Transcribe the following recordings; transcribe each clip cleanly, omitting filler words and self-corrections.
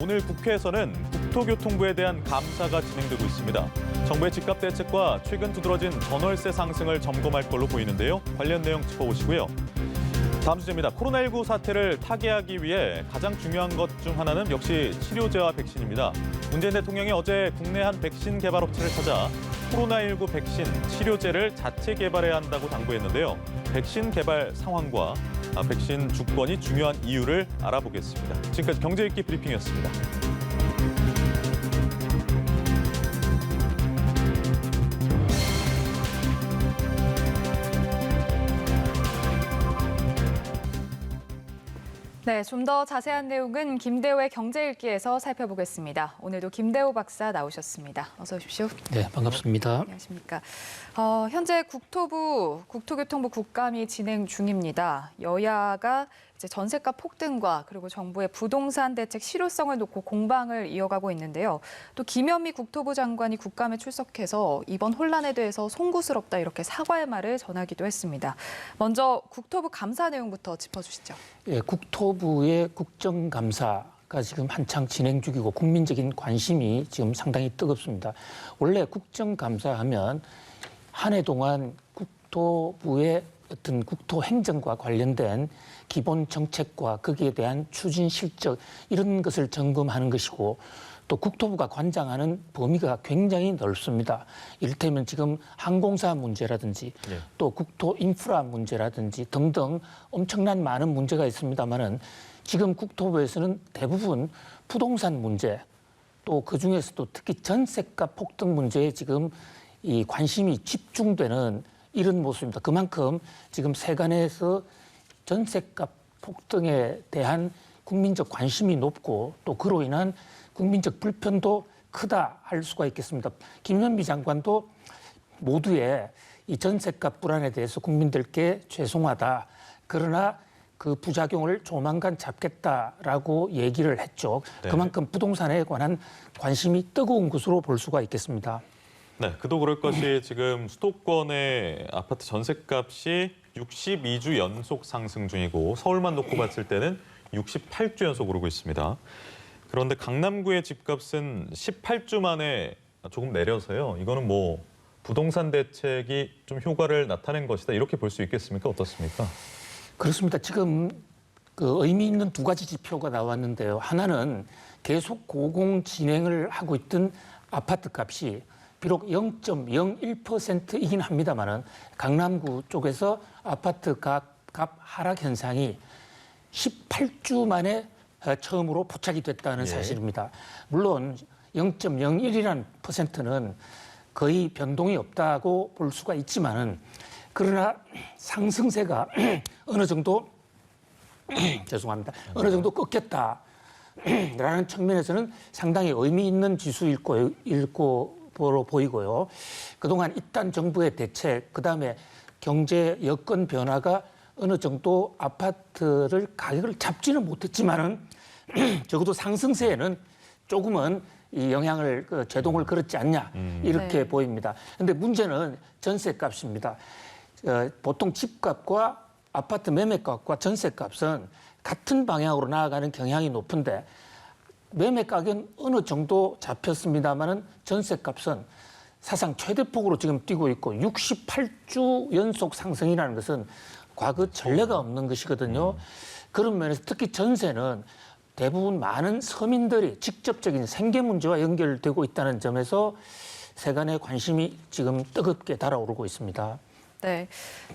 오늘 국회에서는 국토교통부에 대한 감사가 진행되고 있습니다. 정부의 집값 대책과 최근 두드러진 전월세 상승을 점검할 걸로 보이는데요. 관련 내용 짚어보시고요. 다음 주제입니다. 코로나19 사태를 타개하기 위해 가장 중요한 것 중 하나는 역시 치료제와 백신입니다. 문재인 대통령이 어제 국내 한 백신 개발 업체를 찾아 코로나19 백신 치료제를 자체 개발해야 한다고 당부했는데요. 백신 개발 상황과 백신 주권이 중요한 이유를 알아보겠습니다. 지금까지 경제읽기 브리핑이었습니다. 네, 좀 더 자세한 내용은 김대호의 경제읽기에서 살펴보겠습니다. 오늘도 김대호 박사 나오셨습니다. 어서 오십시오. 네, 반갑습니다. 안녕하십니까. 현재 국토교통부 국감이 진행 중입니다. 여야가 이제 전세값 폭등과 그리고 정부의 부동산 대책 실효성을 놓고 공방을 이어가고 있는데요. 또 김현미 국토부 장관이 국감에 출석해서 이번 혼란에 대해서 송구스럽다 이렇게 사과의 말을 전하기도 했습니다. 먼저 국토부 감사 내용부터 짚어주시죠. 예, 국토부의 국정감사가 지금 한창 진행 중이고 국민적인 관심이 지금 상당히 뜨겁습니다. 원래 국정감사하면 한 해 동안 국토부의 어떤 국토 행정과 관련된 기본 정책과 거기에 대한 추진 실적 이런 것을 점검하는 것이고 또 국토부가 관장하는 범위가 굉장히 넓습니다. 이를테면 지금 항공사 문제라든지 또 국토 인프라 문제라든지 등등 엄청난 많은 문제가 있습니다만은 지금 국토부에서는 대부분 부동산 문제 또 그중에서도 특히 전세값 폭등 문제에 지금 이 관심이 집중되는 이런 모습입니다. 그만큼 지금 세간에서 전세값 폭등에 대한 국민적 관심이 높고 또 그로 인한 국민적 불편도 크다 할 수가 있겠습니다. 김현미 장관도 모두의 이 전세값 불안에 대해서 국민들께 죄송하다. 그러나 그 부작용을 조만간 잡겠다라고 얘기를 했죠. 네. 그만큼 부동산에 관한 관심이 뜨거운 것으로 볼 수가 있겠습니다. 네, 그도 그럴 것이 지금 수도권의 아파트 전세값이 62주 연속 상승 중이고 서울만 놓고 봤을 때는 68주 연속 오르고 있습니다. 그런데 강남구의 집값은 18주 만에 조금 내려서요. 이거는 뭐 부동산 대책이 좀 효과를 나타낸 것이다. 이렇게 볼 수 있겠습니까? 어떻습니까? 그렇습니다. 지금 그 의미 있는 두 가지 지표가 나왔는데요. 하나는 계속 고공 진행을 하고 있던 아파트 값이 비록 0.01%이긴 합니다만은 강남구 쪽에서 아파트 값 하락 현상이 18주 만에 처음으로 포착이 됐다는 사실입니다. 물론 0.01이라는 %는 거의 변동이 없다고 볼 수가 있지만은 그러나 상승세가 어느 정도 죄송합니다. 어느 정도 꺾였다라는 측면에서는 상당히 의미 있는 지수일 거로 보이고요. 그동안 일단 정부의 대책, 그다음에 경제 여건 변화가 어느 정도 아파트를 가격을 잡지는 못했지만은 적어도 상승세에는 조금은 이 영향을 제동을 걸었지 않냐 이렇게 보입니다. 그런데 문제는 전세값입니다. 보통 집값과 아파트 매매값과 전세값은 같은 방향으로 나아가는 경향이 높은데 매매 가격은 어느 정도 잡혔습니다만은 전세값은 사상 최대폭으로 지금 뛰고 있고 68주 연속 상승이라는 것은 과거 전례가 없는 것이거든요. 그런 면에서 특히 전세는 대부분 많은 서민들이 직접적인 생계 문제와 연결되고 있다는 점에서 세간의 관심이 지금 뜨겁게 달아오르고 있습니다. 네.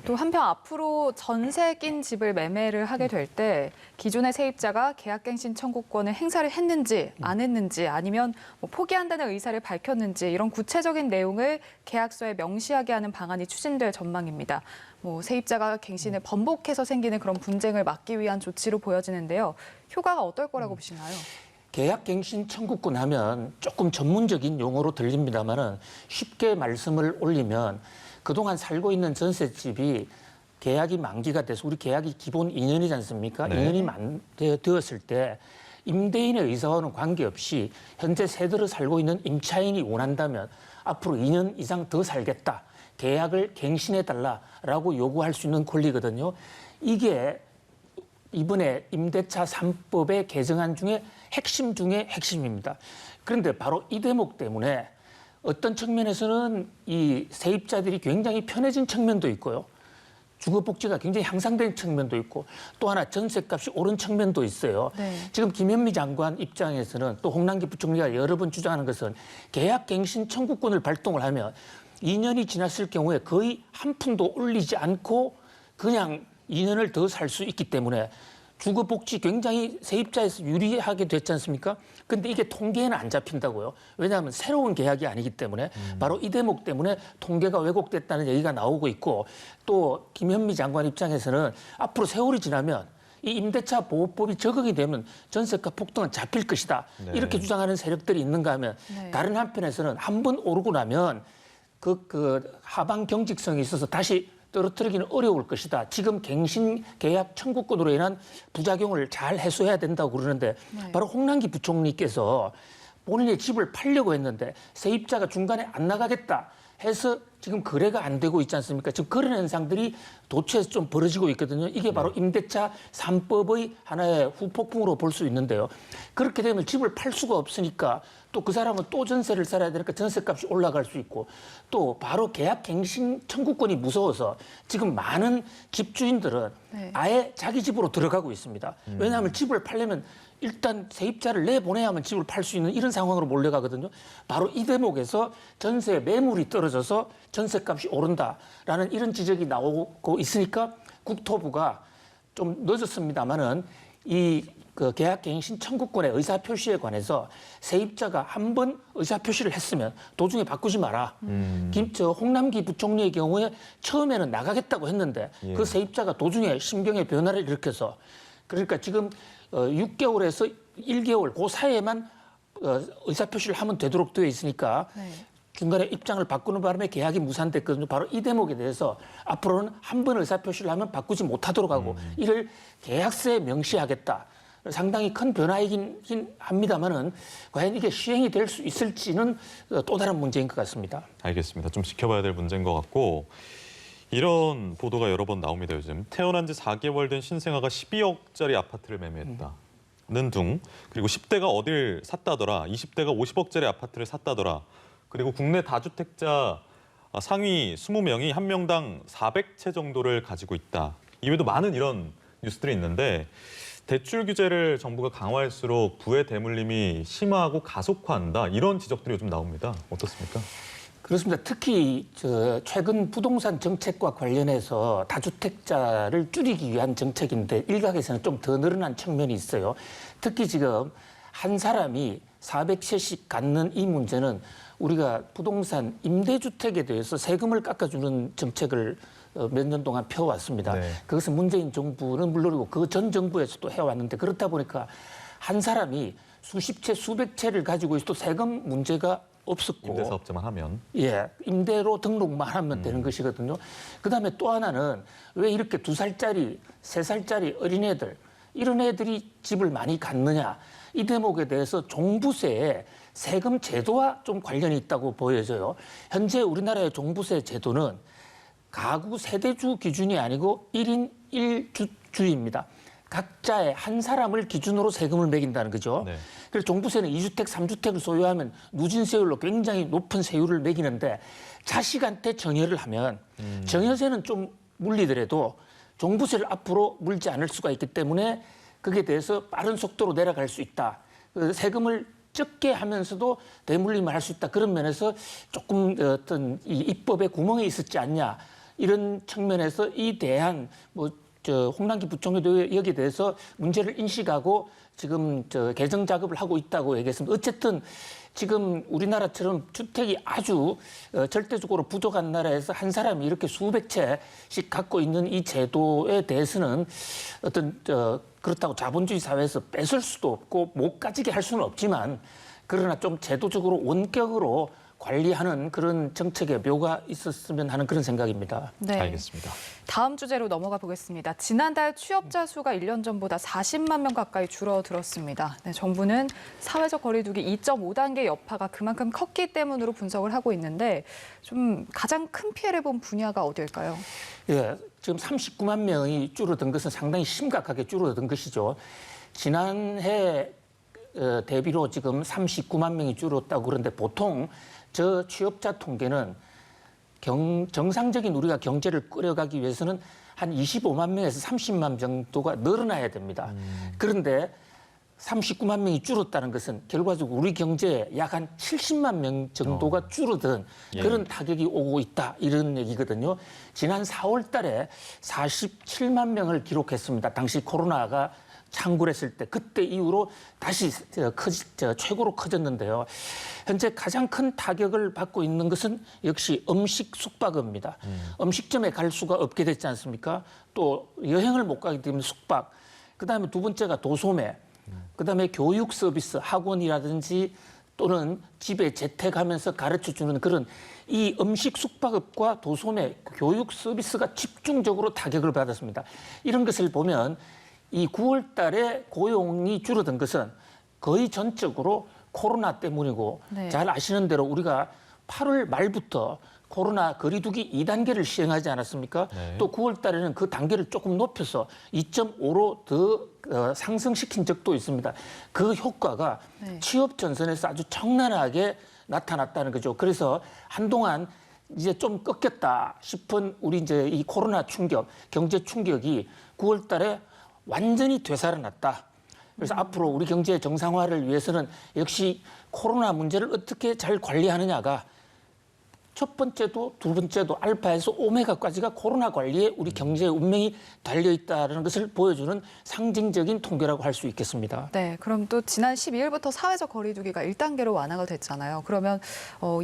또 한편 앞으로 전세 낀 집을 매매를 하게 될 때 기존의 세입자가 계약갱신 청구권을 행사를 했는지 안 했는지 아니면 뭐 포기한다는 의사를 밝혔는지 이런 구체적인 내용을 계약서에 명시하게 하는 방안이 추진될 전망입니다. 뭐 세입자가 갱신을 번복해서 생기는 그런 분쟁을 막기 위한 조치로 보여지는데요. 효과가 어떨 거라고 보시나요? 계약갱신 청구권 하면 조금 전문적인 용어로 들립니다만은 쉽게 말씀을 올리면 그동안 살고 있는 전셋집이 계약이 만기가 돼서 우리 계약이 기본 2년이지 않습니까? 네. 2년이 되었을 때 임대인의 의사와는 관계없이 현재 세대로 살고 있는 임차인이 원한다면 앞으로 2년 이상 더 살겠다. 계약을 갱신해달라라고 요구할 수 있는 권리거든요. 이게 이번에 임대차 3법의 개정안 중에 핵심 중에 핵심입니다. 그런데 바로 이 대목 때문에 어떤 측면에서는 이 세입자들이 굉장히 편해진 측면도 있고요. 주거복지가 굉장히 향상된 측면도 있고 또 하나 전셋값이 오른 측면도 있어요. 네. 지금 김현미 장관 입장에서는 또 홍남기 부총리가 여러 번 주장하는 것은 계약갱신 청구권을 발동을 하면 2년이 지났을 경우에 거의 한 푼도 올리지 않고 그냥 2년을 더 살 수 있기 때문에 주거복지 굉장히 세입자에서 유리하게 됐지 않습니까? 근데 이게 통계에는 안 잡힌다고요. 왜냐하면 새로운 계약이 아니기 때문에 바로 이 대목 때문에 통계가 왜곡됐다는 얘기가 나오고 있고 또 김현미 장관 입장에서는 앞으로 세월이 지나면 이 임대차 보호법이 적용이 되면 전세가 폭등은 잡힐 것이다. 네. 이렇게 주장하는 세력들이 있는가 하면 네. 다른 한편에서는 한 번 오르고 나면 그 하방 경직성이 있어서 다시 떨어뜨리기는 어려울 것이다. 지금 갱신 계약 청구권으로 인한 부작용을 잘 해소해야 된다고 그러는데 네. 바로 홍남기 부총리께서 본인의 집을 팔려고 했는데 세입자가 중간에 안 나가겠다 해서 지금 거래가 안 되고 있지 않습니까? 지금 그런 현상들이 도처에서 좀 벌어지고 있거든요. 이게 바로 임대차 3법의 하나의 후폭풍으로 볼 수 있는데요. 그렇게 되면 집을 팔 수가 없으니까 또 그 사람은 또 전세를 살아야 되니까 전세값이 올라갈 수 있고 또 바로 계약 갱신 청구권이 무서워서 지금 많은 집주인들은 네. 아예 자기 집으로 들어가고 있습니다. 왜냐하면 집을 팔려면 일단 세입자를 내보내야만 집을 팔 수 있는 이런 상황으로 몰려가거든요. 바로 이 대목에서 전세 매물이 떨어져서 전세값이 오른다라는 이런 지적이 나오고 있으니까 국토부가 좀 늦었습니다만은 그 계약갱신 청구권의 의사표시에 관해서 세입자가 한 번 의사표시를 했으면 도중에 바꾸지 마라. 홍남기 부총리의 경우에 처음에는 나가겠다고 했는데 예. 그 세입자가 도중에 심경의 변화를 일으켜서 그러니까 지금 6개월에서 1개월 그 사이에만 의사표시를 하면 되도록 되어 있으니까 네. 중간에 입장을 바꾸는 바람에 계약이 무산됐거든요. 바로 이 대목에 대해서 앞으로는 한 번 의사표시를 하면 바꾸지 못하도록 하고 이를 계약서에 명시하겠다. 상당히 큰 변화이긴 합니다만은 과연 이게 시행이 될 수 있을지는 또 다른 문제인 것 같습니다. 알겠습니다. 좀 지켜봐야 될 문제인 것 같고 이런 보도가 여러 번 나옵니다. 요즘 태어난 지 4개월 된 신생아가 12억짜리 아파트를 매매했다는 둥 그리고 10대가 어딜 샀다더라 20대가 50억짜리 아파트를 샀다더라 그리고 국내 다주택자 상위 20명이 한 명당 400채 정도를 가지고 있다. 이외에도 많은 이런 뉴스들이 있는데 대출 규제를 정부가 강화할수록 부의 대물림이 심화하고 가속화한다. 이런 지적들이 요즘 나옵니다. 어떻습니까? 그렇습니다. 특히 최근 부동산 정책과 관련해서 다주택자를 줄이기 위한 정책인데 일각에서는 좀 더 늘어난 측면이 있어요. 특히 지금 한 사람이 400채씩 갖는 이 문제는 우리가 부동산 임대주택에 대해서 세금을 깎아주는 정책을 몇 년 동안 펴왔습니다. 네. 그것은 문재인 정부는 물론이고 그 전 정부에서도 해왔는데 그렇다 보니까 한 사람이 수십 채, 수백 채를 가지고 있어도 세금 문제가 없었고 임대사업자만 하면. 예, 임대로 등록만 하면 되는 것이거든요. 그다음에 또 하나는 왜 이렇게 2살짜리, 3살짜리 어린애들 이런 애들이 집을 많이 갖느냐 이 대목에 대해서 종부세에 세금 제도와 좀 관련이 있다고 보여져요. 현재 우리나라의 종부세 제도는 가구 세대주 기준이 아니고 1인 1주입니다. 각자의 한 사람을 기준으로 세금을 매긴다는 거죠. 네. 그래서 종부세는 2주택, 3주택을 소유하면 누진세율로 굉장히 높은 세율을 매기는데 자식한테 정여를 하면 정여세는 좀 물리더라도 종부세를 앞으로 물지 않을 수가 있기 때문에 거기에 대해서 빠른 속도로 내려갈 수 있다. 세금을 적게 하면서도 대물림을 할 수 있다. 그런 면에서 조금 어떤 이 입법에 구멍이 있었지 않냐. 이런 측면에서 이 대한 홍남기 부총리도 여기에 대해서 문제를 인식하고 지금 개정 작업을 하고 있다고 얘기했습니다. 어쨌든 지금 우리나라처럼 주택이 아주 절대적으로 부족한 나라에서 한 사람이 이렇게 수백 채씩 갖고 있는 이 제도에 대해서는 어떤 그렇다고 자본주의 사회에서 뺏을 수도 없고 못 가지게 할 수는 없지만 그러나 좀 제도적으로 원격으로 관리하는 그런 정책의 묘가 있었으면 하는 그런 생각입니다. 네. 알겠습니다. 다음 주제로 넘어가 보겠습니다. 지난달 취업자 수가 1년 전보다 40만 명 가까이 줄어들었습니다. 네, 정부는 사회적 거리두기 2.5단계 여파가 그만큼 컸기 때문으로 분석을 하고 있는데 좀 가장 큰 피해를 본 분야가 어디일까요? 예, 지금 39만 명이 줄어든 것은 상당히 심각하게 줄어든 것이죠. 지난해 대비로 지금 39만 명이 줄었다고 그러는데 보통 저 취업자 통계는 정상적인 우리가 경제를 끌어가기 위해서는 한 25만 명에서 30만 정도가 늘어나야 됩니다. 그런데 39만 명이 줄었다는 것은 결과적으로 우리 경제에 약 한 70만 명 정도가 줄어든 그런 타격이 오고 있다 이런 얘기거든요. 지난 4월 달에 47만 명을 기록했습니다. 당시 코로나가 창궐했을 때 그때 이후로 다시 최고로 커졌는데요. 현재 가장 큰 타격을 받고 있는 것은 역시 음식 숙박업입니다. 음식점에 갈 수가 없게 됐지 않습니까? 또 여행을 못 가기 때문에 숙박. 그다음에 두 번째가 도소매. 그다음에 교육 서비스, 학원이라든지 또는 집에 재택하면서 가르쳐주는 그런 이 음식 숙박업과 도소매, 교육 서비스가 집중적으로 타격을 받았습니다. 이런 것을 보면 이 9월 달에 고용이 줄어든 것은 거의 전적으로 코로나 때문이고 네. 잘 아시는 대로 우리가 8월 말부터 코로나 거리두기 2단계를 시행하지 않았습니까? 네. 또 9월 달에는 그 단계를 조금 높여서 2.5로 더 상승시킨 적도 있습니다. 그 효과가 네. 취업 전선에서 아주 청란하게 나타났다는 거죠. 그래서 한동안 이제 좀 꺾였다 싶은 우리 이제 이 코로나 충격, 경제 충격이 9월 달에 완전히 되살아났다. 그래서 앞으로 우리 경제 정상화를 위해서는 역시 코로나 문제를 어떻게 잘 관리하느냐가 첫 번째도 두 번째도 알파에서 오메가까지가 코로나 관리에 우리 경제의 운명이 달려있다는 것을 보여주는 상징적인 통계라고 할 수 있겠습니다. 네, 그럼 또 지난 12일부터 사회적 거리두기가 1단계로 완화가 됐잖아요. 그러면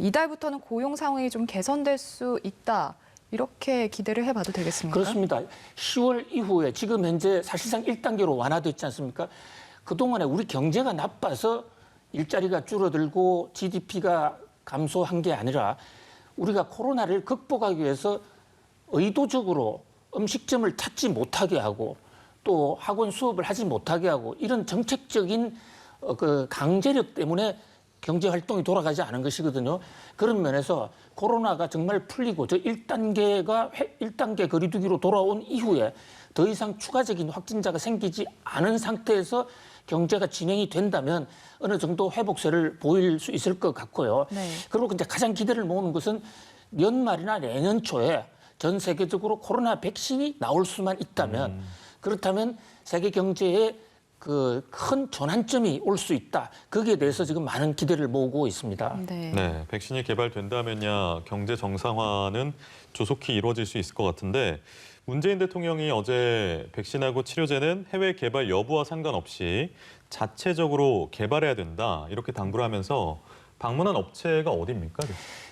이달부터는 고용 상황이 좀 개선될 수 있다. 이렇게 기대를 해봐도 되겠습니까? 그렇습니다. 10월 이후에 지금 현재 사실상 1단계로 완화됐지 않습니까? 그동안에 우리 경제가 나빠서 일자리가 줄어들고 GDP가 감소한 게 아니라 우리가 코로나를 극복하기 위해서 의도적으로 음식점을 찾지 못하게 하고 또 학원 수업을 하지 못하게 하고 이런 정책적인 그 강제력 때문에 경제 활동이 돌아가지 않은 것이거든요. 그런 면에서 코로나가 정말 풀리고 저 1단계 거리두기로 돌아온 이후에 더 이상 추가적인 확진자가 생기지 않은 상태에서 경제가 진행이 된다면 어느 정도 회복세를 보일 수 있을 것 같고요. 네. 그리고 이제 가장 기대를 모으는 것은 연말이나 내년 초에 전 세계적으로 코로나 백신이 나올 수만 있다면 그렇다면 세계 경제에 그 큰 전환점이 올 수 있다. 거기에 대해서 지금 많은 기대를 모으고 있습니다. 네. 네, 백신이 개발된다면야 경제 정상화는 조속히 이루어질 수 있을 것 같은데 문재인 대통령이 어제 백신하고 치료제는 해외 개발 여부와 상관없이 자체적으로 개발해야 된다 이렇게 당부를 하면서 방문한 업체가 어디입니까?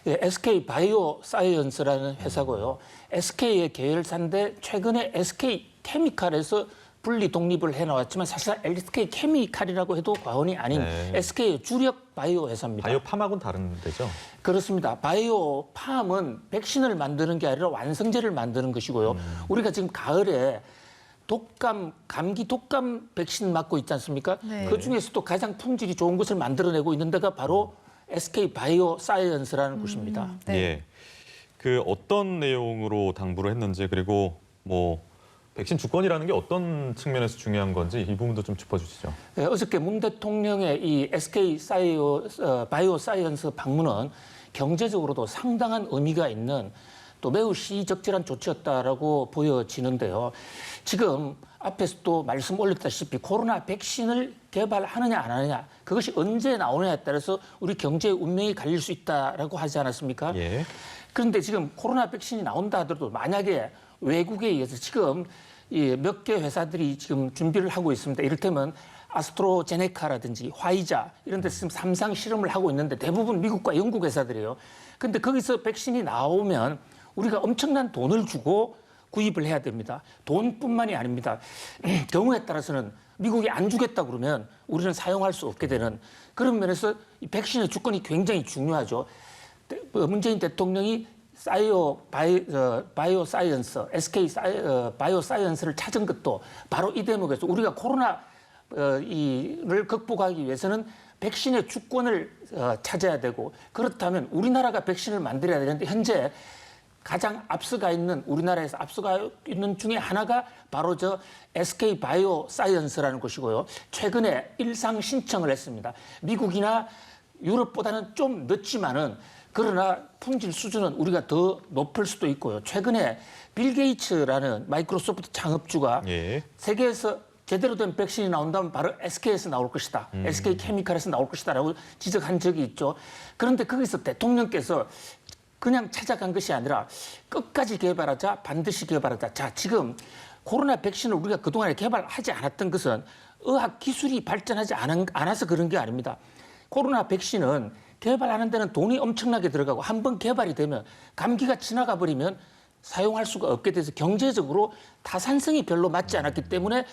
예, SK 바이오 사이언스라는 회사고요. SK의 계열사인데 최근에 SK 케미칼에서 분리 독립을 해나왔지만 사실 SK 케미칼이라고 해도 과언이 아닌 네. SK의 주력 바이오 회사입니다. 바이오팜하고는 다른 데죠? 그렇습니다. 바이오팜은 백신을 만드는 게 아니라 완성제를 만드는 것이고요. 우리가 지금 가을에 감기 독감 백신 맞고 있지 않습니까? 네. 그중에서도 가장 품질이 좋은 것을 만들어내고 있는 데가 바로 SK 바이오 사이언스라는 곳입니다. 네. 예. 그 어떤 내용으로 당부를 했는지 그리고 뭐 백신 주권이라는 게 어떤 측면에서 중요한 건지 이 부분도 좀 짚어주시죠. 네, 어저께 문 대통령의 이 SK 바이오 사이언스 방문은 경제적으로도 상당한 의미가 있는 또 매우 시의적절한 조치였다라고 보여지는데요. 지금 앞에서 또 말씀 올렸다시피 코로나 백신을 개발하느냐 안 하느냐 그것이 언제 나오느냐에 따라서 우리 경제의 운명이 갈릴 수 있다라고 하지 않았습니까? 예. 그런데 지금 코로나 백신이 나온다 하더라도 만약에 외국에 의해서 지금 몇 개 회사들이 지금 준비를 하고 있습니다. 이를테면 아스트로제네카라든지 화이자 이런 데서 지금 3상 실험을 하고 있는데 대부분 미국과 영국 회사들이에요. 그런데 거기서 백신이 나오면 우리가 엄청난 돈을 주고 구입을 해야 됩니다. 돈뿐만이 아닙니다. 경우에 따라서는 미국이 안 주겠다 그러면 우리는 사용할 수 없게 되는 그런 면에서 이 백신의 주권이 굉장히 중요하죠. 문재인 대통령이 바이오 사이언스, SK 바이오 사이언스를 찾은 것도 바로 이 대목에서 우리가 코로나를 극복하기 위해서는 백신의 주권을 찾아야 되고 그렇다면 우리나라가 백신을 만들어야 되는데 현재 가장 앞서가 있는 우리나라에서 앞서가 있는 중에 하나가 바로 저 SK 바이오사이언스라는 곳이고요. 최근에 일상 신청을 했습니다. 미국이나 유럽보다는 좀 늦지만은 그러나 품질 수준은 우리가 더 높을 수도 있고요. 최근에 빌 게이츠라는 마이크로소프트 창업주가 예. 세계에서 제대로 된 백신이 나온다면 바로 SK에서 나올 것이다. SK 케미칼에서 나올 것이다라고 지적한 적이 있죠. 그런데 거기서 대통령께서 그냥 찾아간 것이 아니라 끝까지 개발하자, 반드시 개발하자. 자, 지금 코로나 백신을 우리가 그동안에 개발하지 않았던 것은 의학 기술이 발전하지 않아서 그런 게 아닙니다. 코로나 백신은 개발하는 데는 돈이 엄청나게 들어가고 한 번 개발이 되면 감기가 지나가 버리면 사용할 수가 없게 돼서 경제적으로 타산성이 별로 맞지 않았기 때문에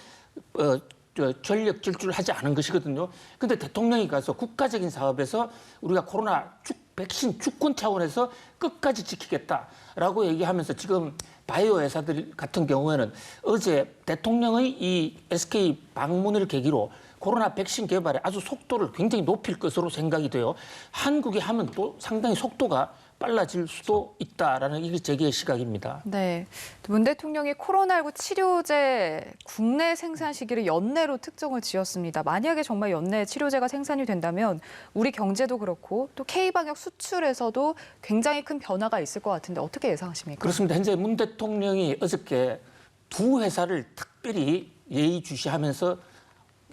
전력 질주를 하지 않은 것이거든요. 근데 대통령이 가서 국가적인 사업에서 우리가 코로나 백신 주권 차원에서 끝까지 지키겠다라고 얘기하면서 지금 바이오 회사들 같은 경우에는 어제 대통령의 이 SK 방문을 계기로 코로나 백신 개발에 아주 속도를 굉장히 높일 것으로 생각이 돼요. 한국이 하면 또 상당히 속도가 빨라질 수도 있다라는 이게 제 시각입니다. 네, 문 대통령이 코로나19 치료제 국내 생산 시기를 연내로 특정을 지었습니다. 만약에 정말 연내에 치료제가 생산이 된다면 우리 경제도 그렇고 또 K방역 수출에서도 굉장히 큰 변화가 있을 것 같은데 어떻게 예상하십니까? 그렇습니다. 현재 문 대통령이 어저께 두 회사를 특별히 예의주시하면서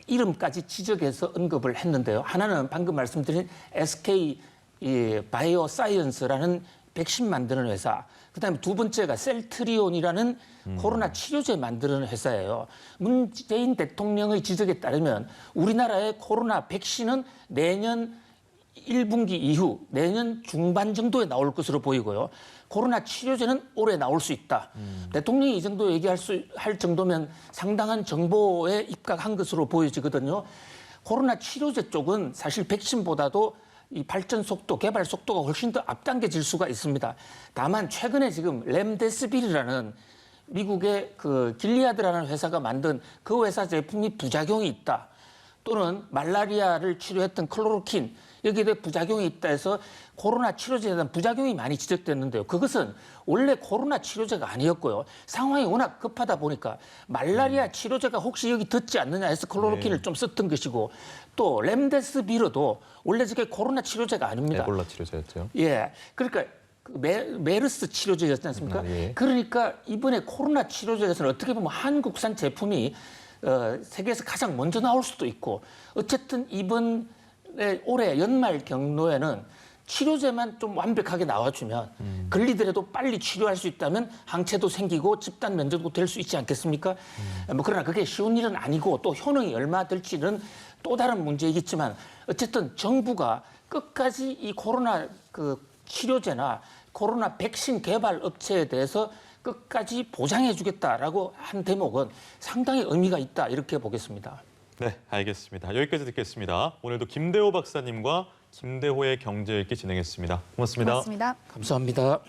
이름까지 지적해서 언급을 했는데요. 하나는 방금 말씀드린 SK 바이오사이언스라는 백신 만드는 회사, 그다음에 두 번째가 셀트리온이라는 코로나 치료제 만드는 회사예요. 문재인 대통령의 지적에 따르면 우리나라의 코로나 백신은 내년 1분기 이후 내년 중반 정도에 나올 것으로 보이고요. 코로나 치료제는 올해 나올 수 있다. 대통령이 이 정도 할 정도면 상당한 정보에 입각한 것으로 보여지거든요. 코로나 치료제 쪽은 사실 백신보다도 이 발전 속도, 개발 속도가 훨씬 더 앞당겨질 수가 있습니다. 다만 최근에 지금 렘데스비르라는 미국의 그 길리아드라는 회사가 만든 그 회사 제품이 부작용이 있다. 또는 말라리아를 치료했던 클로로킨, 여기에 대해 부작용이 있다 해서 코로나 치료제에 대한 부작용이 많이 지적됐는데요. 그것은 원래 코로나 치료제가 아니었고요. 상황이 워낙 급하다 보니까 말라리아 치료제가 혹시 여기 듣지 않느냐 해서 클로로킨을 좀 썼던 것이고 또 렘데스비르도 원래 저게 코로나 치료제가 아닙니다. 에볼라 치료제였죠. 예, 그러니까 메르스 치료제였지 않습니까? 예. 그러니까 이번에 코로나 치료제에서는 어떻게 보면 한국산 제품이 세계에서 가장 먼저 나올 수도 있고 어쨌든 이번 올해 연말 경로에는 치료제만 좀 완벽하게 나와주면 걸리더라도 빨리 치료할 수 있다면 항체도 생기고 집단 면역도 될 수 있지 않겠습니까? 뭐 그러나 그게 쉬운 일은 아니고 또 효능이 얼마 될지는 또 다른 문제이겠지만 어쨌든 정부가 끝까지 이 코로나 그 치료제나 코로나 백신 개발 업체에 대해서 끝까지 보장해주겠다라고 한 대목은 상당히 의미가 있다 이렇게 보겠습니다. 네, 알겠습니다. 여기까지 듣겠습니다. 오늘도 김대호 박사님과 김대호의 경제 읽기 진행했습니다. 고맙습니다. 고맙습니다. 감사합니다.